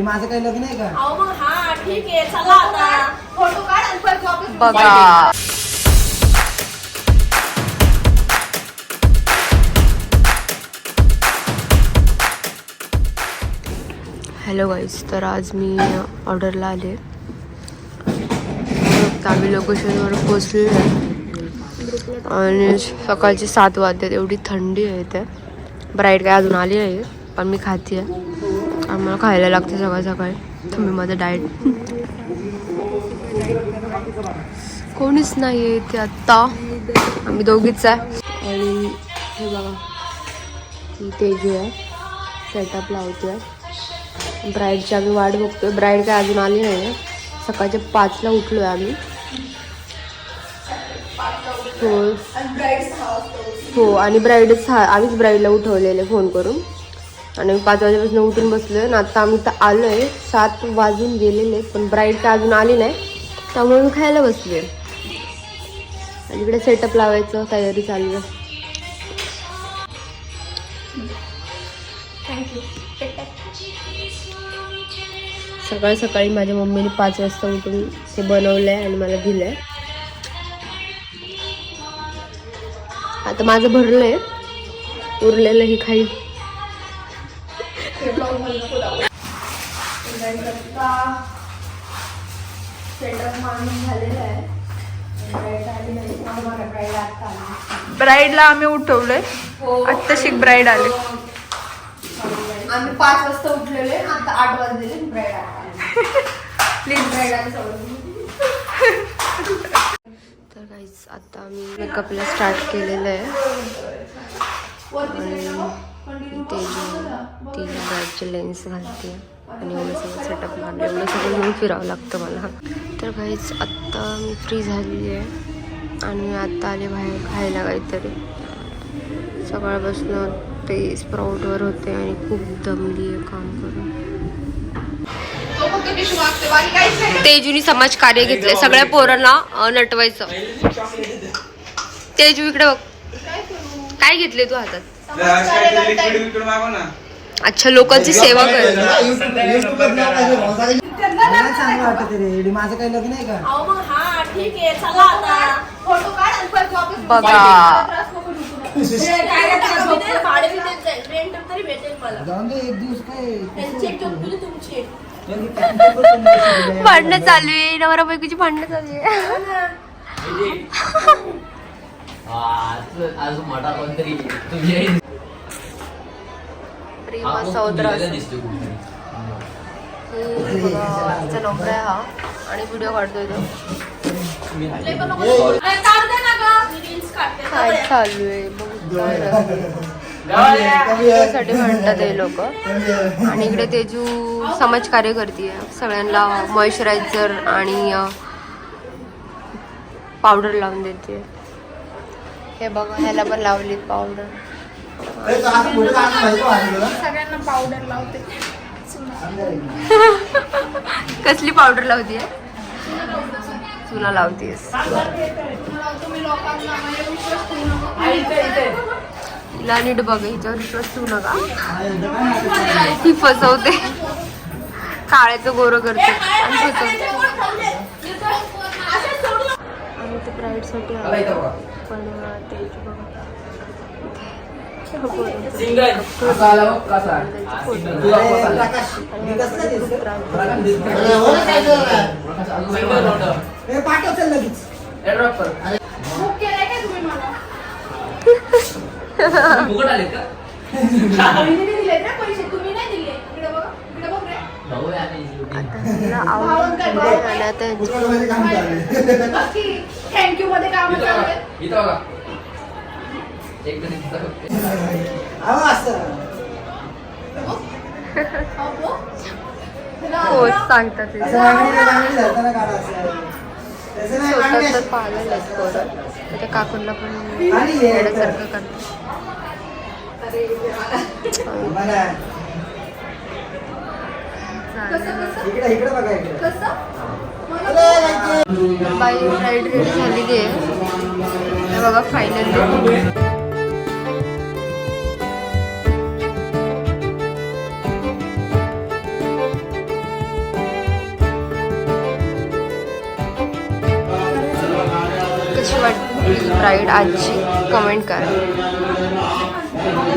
माझं काही लग्न आहे का? अहो मग हा ठीक आहे, चला आता फोटो काढ आणि परत वापस बघा. हॅलो गाईज, तर आज मी ऑर्डरला आले. आम्ही लोकेशनवर पोचलेलो आहे आणि सकाळचे 7 वाजतात. एवढी थंडी आहे इथे. ब्राईड काय अजून आली नाही, पण मी खाते आहे. आम्हाला खायला लागते सकाळ सकाळी. तुम्ही माझं डाएट कोणीच नाही आहे इथे आत्ता. आम्ही दोघीच आहे. आणि हे बघा, ही तेजू आहे, सेटअप लावते. ब्राईडची आम्ही वाट बघतोय. ब्राईड काय अजून आली नाही. सकाळच्या 5ला उठलोय आम्ही. हो आणि ब्राईडच आम्हीच ब्राईडला उठवलेले फोन करून. आणि 5 वाजेपासून उठून बसलोय आणि आता आम्ही तर आलोय. 7 वाजून गेलेले, पण ब्राईड काय अजून आली नाही, त्यामुळे मी खायला बसले. आणि इकडे सेटअप लावायचं तयारी चालू आहे. सकाळी सकाळी माझ्या मम्मीने 5 वाजता उठून ते बनवलंय आणि मला दिलंय. आता माझं भरलंय, उरलेलं ही खाईल. ब्राईडला आम्ही उठवलंय. आत्ताशी ब्राईड आली. आम्ही 5 वाजता उठलेले, आता 8 वाजलेले. ब्राईड प्लीज ब्राईड आली तर गाईज, आता आम्ही मेकअपला स्टार्ट केलेलं आहे. आणि ती ब्राईडची लेन्स घालते आणि एवढं सगळं सेटअप मारलं. एवढं सगळं घेऊन फिरावं लागतं मला. तर गाईज, आत्ता मी फ्री झालेली आहे आणि आत्ता आले बाहेर खायला काहीतरी. सकाळपासून ते स्प्राऊटवर होते आणि खूप दमली आहे काम करून. तेजूनी समाज कार्य घेतलंय, सगळ्या पोरांना नटवायचं. तेजू इकडे बघ, काय घेतले तू हातात? अच्छा, लोकांची सेवा कर. चांगलं वाटत रे. माझं काही लग्न आहे का? अहो मग हा ठीक आहे, चला आता फोटो काढ आणि परत वापस बघा. भाडे बी देत जाईल, रेंट तरी भेटेल मला. जाऊन दे, एक दिवस काय चेक घेऊन तुझी तुमची भांडणं चालू आहे, नवरा बायकोची भांडणं चालू आहे. प्रेमा सौद्रा नोकरा आहे हा, आणि व्हिडिओ काढतोय तो. काय चालू आहे साठी म्हणतात हे लोक. आणि इकडे तेजू समाज कार्य करते, सगळ्यांना मॉइश्चरायझर आणि पावडर लावून देते. हे बघा, ह्याला पण लावली पावडर. सगळ्यांना पावडर लावते. कसली पावडर लावतीये? चुना लावतीयस. तिला नीट बघ, हिच्यावर विश्वास ठेवू नका, ही फसवते. काळ्याचं गोरं करते आणि फसवते. आम्ही ते ब्राईडसाठी आलो, पण त्याची बघा थँक्यू मध्ये काम हो सांगतात ते. स्वतः तर पाहिलं त्या काकूंना पण येण्यासारखं करतात. बाई ब्राईड रेडी झालेली आहे बघा फायनली. कशी वाटली ब्राईड आजची कमेंट करा.